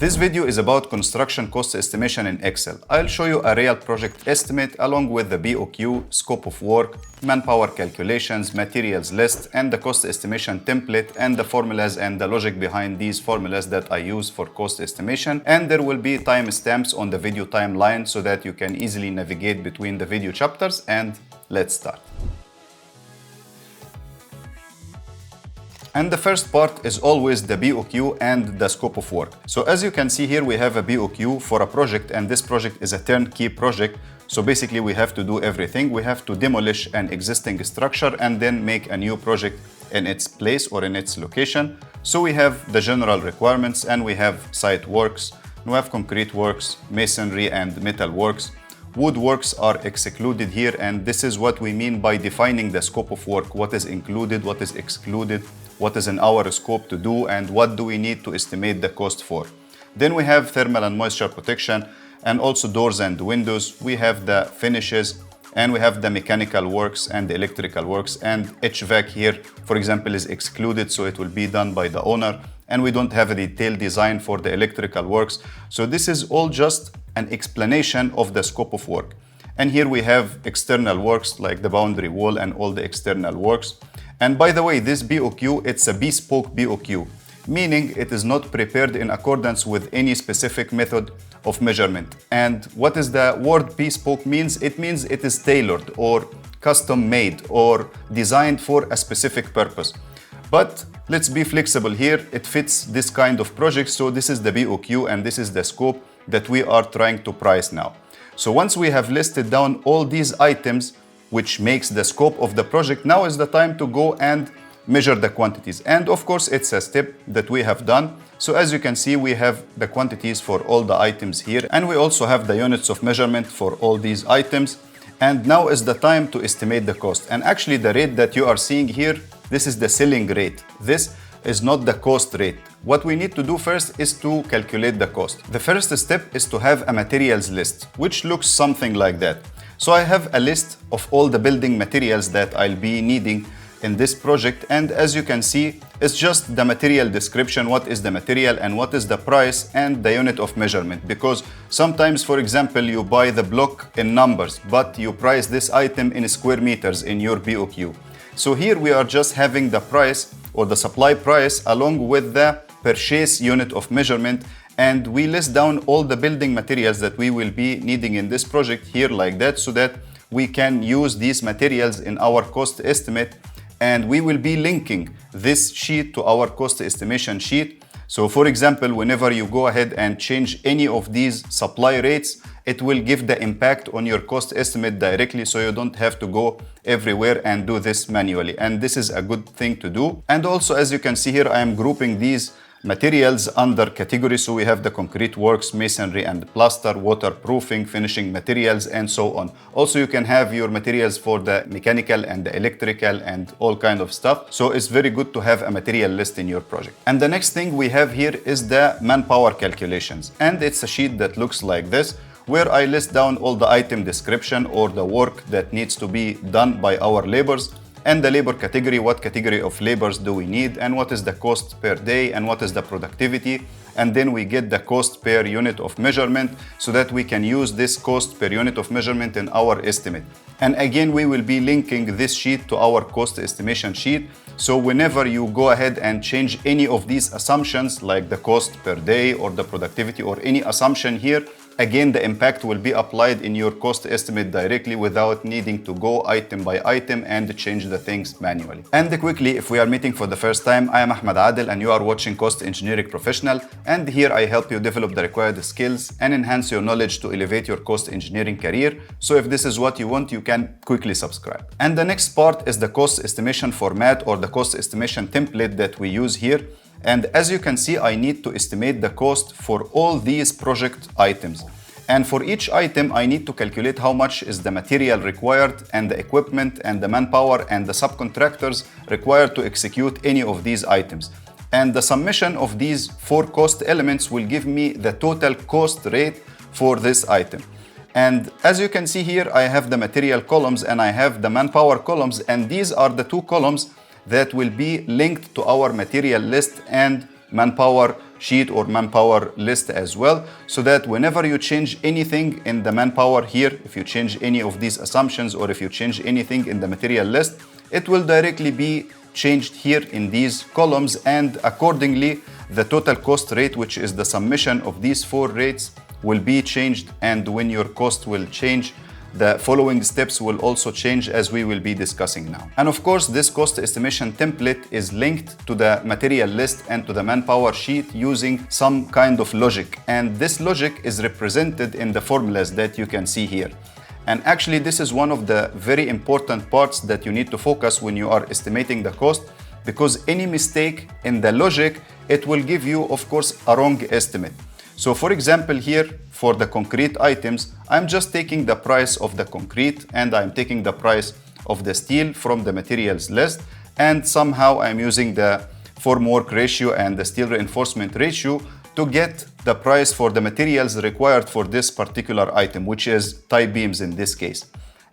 This video is about construction cost estimation in Excel. I'll show you a real project estimate along with the BOQ, Scope of Work, Manpower Calculations, Materials List, and the cost estimation template and the formulas and the logic behind these formulas that I use for cost estimation. And there will be timestamps on the video timeline so that you can easily navigate between the video chapters. And let's start. And the first part is always the BOQ and the scope of work. So as you can see here, we have a BOQ for a project, and this project is a turnkey project. So basically we have to do everything. We have to demolish an existing structure and then make a new project in its place or in its location. So we have the general requirements, and we have site works, we have concrete works, masonry and metal works. Wood works are excluded here, and this is what we mean by defining the scope of work. What is included, what is excluded, what is in our scope to do, and what do we need to estimate the cost for. Then we have thermal and moisture protection, and also doors and windows. We have the finishes, and we have the mechanical works and the electrical works, and HVAC here, for example, is excluded, so it will be done by the owner. And we don't have a detailed design for the electrical works. So this is all just an explanation of the scope of work. And here we have external works like the boundary wall and all the external works. And by the way, this BOQ, it's a bespoke BOQ, meaning it is not prepared in accordance with any specific method of measurement. And what is the word bespoke means? It means it is tailored or custom made or designed for a specific purpose. But let's be flexible here. It fits this kind of project. So this is the BOQ and this is the scope that we are trying to price now. So once we have listed down all these items, which makes the scope of the project, now is the time to go and measure the quantities. And of course, it's a step that we have done. So as you can see, we have the quantities for all the items here, and we also have the units of measurement for all these items. And now is the time to estimate the cost. And actually the rate that you are seeing here, this is the selling rate. This is not the cost rate. What we need to do first is to calculate the cost. The first step is to have a materials list, which looks something like that. So I have a list of all the building materials that I'll be needing in this project. And as you can see, it's just the material description, what is the material and what is the price and the unit of measurement. Because sometimes, for example, you buy the block in numbers, but you price this item in square meters in your BOQ. So here we are just having the price or the supply price along with the purchase unit of measurement, and we list down all the building materials that we will be needing in this project here like that, so that we can use these materials in our cost estimate, and we will be linking this sheet to our cost estimation sheet. So for example, whenever you go ahead and change any of these supply rates, it will give the impact on your cost estimate directly, so you don't have to go everywhere and do this manually. And this is a good thing to do. And also, as you can see here, I am grouping these materials under categories. So we have the concrete works, masonry and plaster, waterproofing, finishing materials, and so on. Also, you can have your materials for the mechanical and the electrical and all kind of stuff. So it's very good to have a material list in your project. And the next thing we have here is the manpower calculations. And it's a sheet that looks like this, where I list down all the item description or the work that needs to be done by our laborers, and the labor category, what category of labors do we need, and what is the cost per day, and what is the productivity. And then we get the cost per unit of measurement, so that we can use this cost per unit of measurement in our estimate. And again, we will be linking this sheet to our cost estimation sheet. So whenever you go ahead and change any of these assumptions, like the cost per day or the productivity or any assumption here, again, the impact will be applied in your cost estimate directly without needing to go item by item and change the things manually. And quickly, if we are meeting for the first time, I am Ahmed Adel and you are watching Cost Engineering Professional. And here I help you develop the required skills and enhance your knowledge to elevate your cost engineering career. So if this is what you want, you can quickly subscribe. And the next part is the cost estimation format or the cost estimation template that we use here. And as you can see, I need to estimate the cost for all these project items. And for each item, I need to calculate how much is the material required and the equipment and the manpower and the subcontractors required to execute any of these items. And the summation of these four cost elements will give me the total cost rate for this item. And as you can see here, I have the material columns and I have the manpower columns, and these are the two columns that will be linked to our material list and manpower sheet or manpower list as well, so that whenever you change anything in the manpower here, if you change any of these assumptions or if you change anything in the material list, it will directly be changed here in these columns, and accordingly the total cost rate, which is the summation of these four rates, will be changed. And when your cost will change, the following steps will also change, as we will be discussing now. And of course, this cost estimation template is linked to the material list and to the manpower sheet using some kind of logic. And this logic is represented in the formulas that you can see here. And actually, this is one of the very important parts that you need to focus when you are estimating the cost, because any mistake in the logic, it will give you, of course, a wrong estimate. So for example, here for the concrete items, I'm just taking the price of the concrete and I'm taking the price of the steel from the materials list, and somehow I'm using the formwork ratio and the steel reinforcement ratio to get the price for the materials required for this particular item, which is tie beams in this case.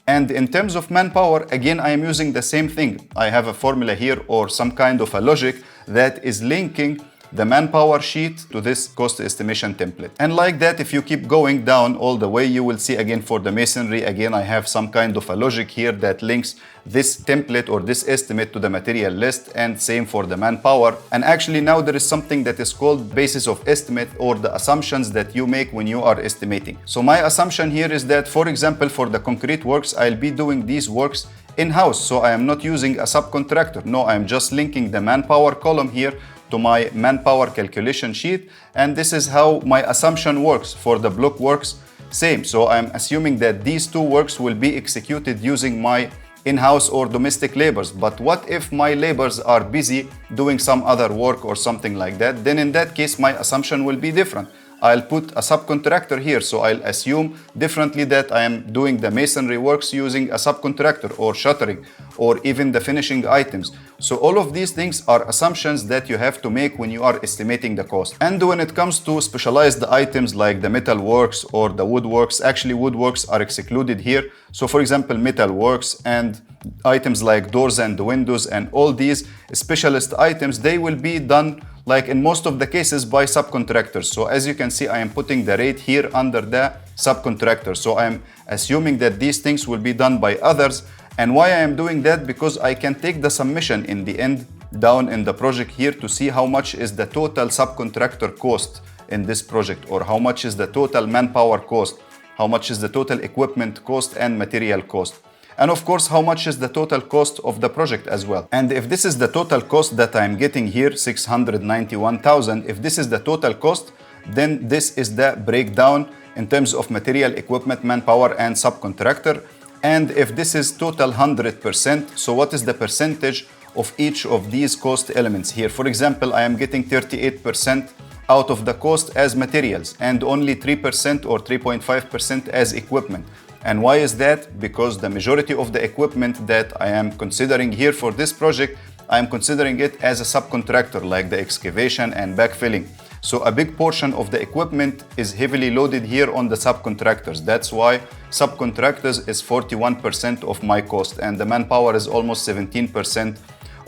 And in terms of manpower, again, I am using the same thing. I have a formula here or some kind of a logic that is linking the manpower sheet to this cost estimation template. And like that, if you keep going down all the way, you will see again for the masonry, again, I have some kind of a logic here that links this template or this estimate to the material list, and same for the manpower. And actually now there is something that is called basis of estimate, or the assumptions that you make when you are estimating. So my assumption here is that, for example, for the concrete works, I'll be doing these works in-house. So I am not using a subcontractor. No, I am just linking the manpower column here to my manpower calculation sheet, and this is how my assumption works. For the block works, same. So I'm assuming that these two works will be executed using my in-house or domestic labors. But what if my labors are busy doing some other work or something like that? Then in that case, my assumption will be different. I'll put a subcontractor here, so I'll assume differently that I am doing the masonry works using a subcontractor, or shuttering, or even the finishing items. So all of these things are assumptions that you have to make when you are estimating the cost. And when it comes to specialized items like the metal works or the woodworks, actually woodworks are excluded here. So for example, metal works and items like doors and windows and all these specialist items, they will be done, like in most of the cases, by subcontractors. So as you can see, I am putting the rate here under the subcontractor. So I am assuming that these things will be done by others. And why I am doing that? Because I can take the summation in the end down in the project here to see how much is the total subcontractor cost in this project, or how much is the total manpower cost, how much is the total equipment cost and material cost. And of course, how much is the total cost of the project as well. And if this is the total cost that I'm getting here, 691,000, if this is the total cost, then this is the breakdown in terms of material, equipment, manpower, and subcontractor. And if this is total 100%, so what is the percentage of each of these cost elements here? For example, I am getting 38% out of the cost as materials and only 3% or 3.5% as equipment. And why is that? Because the majority of the equipment that I am considering here for this project, I am considering it as a subcontractor, like the excavation and backfilling. So a big portion of the equipment is heavily loaded here on the subcontractors. That's why subcontractors is 41% of my cost, and the manpower is almost 17%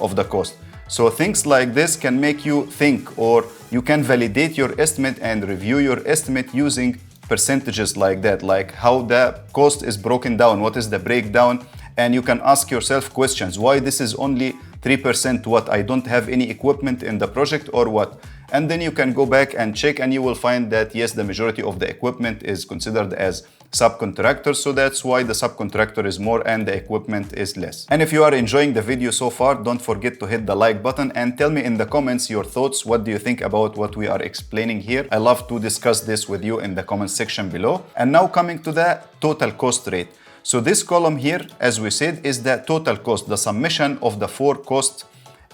of the cost. So things like this can make you think, or you can validate your estimate and review your estimate using percentages like that, like how the cost is broken down, what is the breakdown, and you can ask yourself questions. Why this is only 3%? What, I don't have any equipment in the project or what? And then you can go back and check, and you will find that yes, the majority of the equipment is considered as subcontractors, so that's why the subcontractor is more and the equipment is less. And if you are enjoying the video so far, don't forget to hit the like button and tell me in the comments your thoughts. What do you think about what we are explaining here? I love to discuss this with you in the comment section below. And now coming to the total cost rate. So this column here, as we said, is the total cost, the summation of the four cost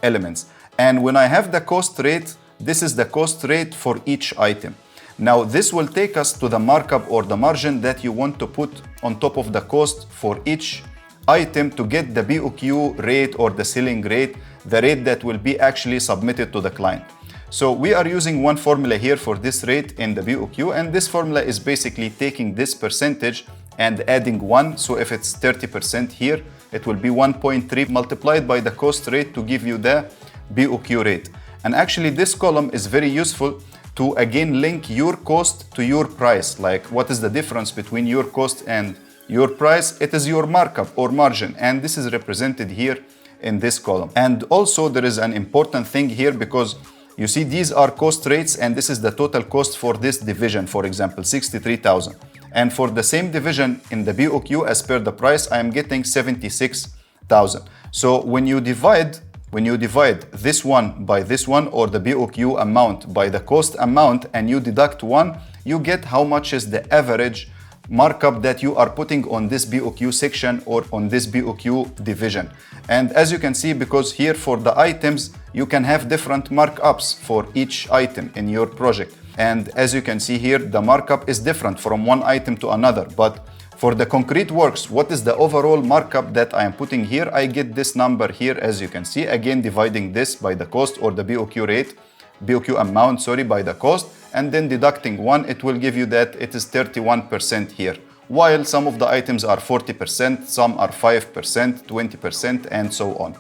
elements. And when I have the cost rate, this is the cost rate for each item. Now this will take us to the markup or the margin that you want to put on top of the cost for each item to get the BOQ rate or the selling rate, the rate that will be actually submitted to the client. So we are using one formula here for this rate in the BOQ, and this formula is basically taking this percentage and adding 1. So if it's 30% here, it will be 1.3 multiplied by the cost rate to give you the BOQ rate. And actually this column is very useful to again link your cost to your price. Like, what is the difference between your cost and your price? It is your markup or margin, and this is represented here in this column. And also there is an important thing here, because you see these are cost rates, and this is the total cost for this division, for example, 63,000. And for the same division in the BOQ, as per the price, I am getting 76,000. So when you divide this one by this one, or the BOQ amount by the cost amount, and you deduct one, you get how much is the average markup that you are putting on this BOQ section or on this BOQ division. And as you can see, because here for the items, you can have different markups for each item in your project. And as you can see here, the markup is different from one item to another. But for the concrete works, what is the overall markup that I am putting here? I get this number here, as you can see, again dividing this by the cost, or the BOQ rate, BOQ amount, sorry, by the cost, and then deducting one, it will give you that it is 31% here. While some of the items are 40%, some are 5%, 20%, and so on.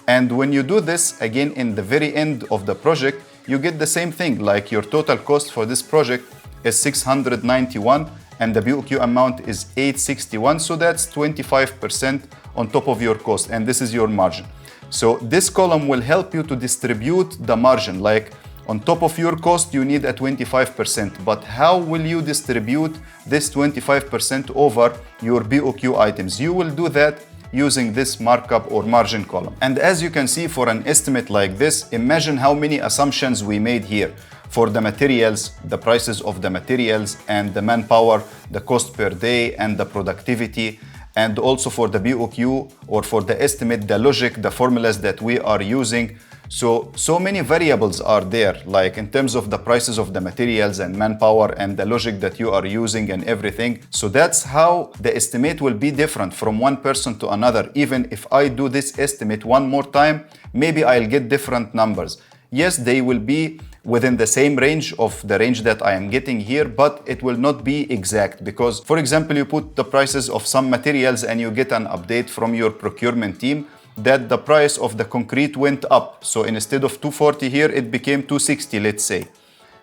And when you do this, again, in the very end of the project, you get the same thing, like your total cost for this project is 691, and the BOQ amount is 861, so that's 25% on top of your cost, and this is your margin. So this column will help you to distribute the margin, like on top of your cost you need a 25%, but how will you distribute this 25% over your BOQ items? You will do that using this markup or margin column. And as you can see, for an estimate like this, imagine how many assumptions we made here. For the materials, the prices of the materials, and the manpower, the cost per day, and the productivity, and also for the BOQ or for the estimate, the logic, the formulas that we are using. So many variables are there, like in terms of the prices of the materials and manpower and the logic that you are using and everything. So that's how the estimate will be different from one person to another. Even if I do this estimate one more time, maybe I'll get different numbers. Yes, they will be within the same range of the range that I am getting here, but it will not be exact, because, for example, you put the prices of some materials and you get an update from your procurement team that the price of the concrete went up. So instead of 240 here, it became 260, let's say.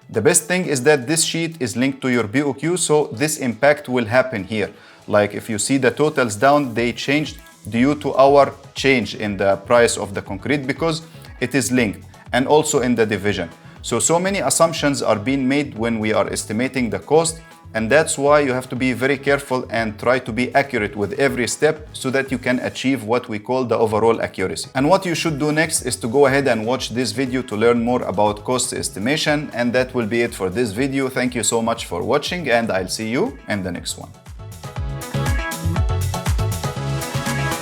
The best thing is that this sheet is linked to your BOQ, so this impact will happen here. Like if you see the totals down, they changed due to our change in the price of the concrete, because it is linked, and also in the division. So many assumptions are being made when we are estimating the cost, and that's why you have to be very careful and try to be accurate with every step so that you can achieve what we call the overall accuracy. And what you should do next is to go ahead and watch this video to learn more about cost estimation, and that will be it for this video. Thank you so much for watching, and I'll see you in the next one.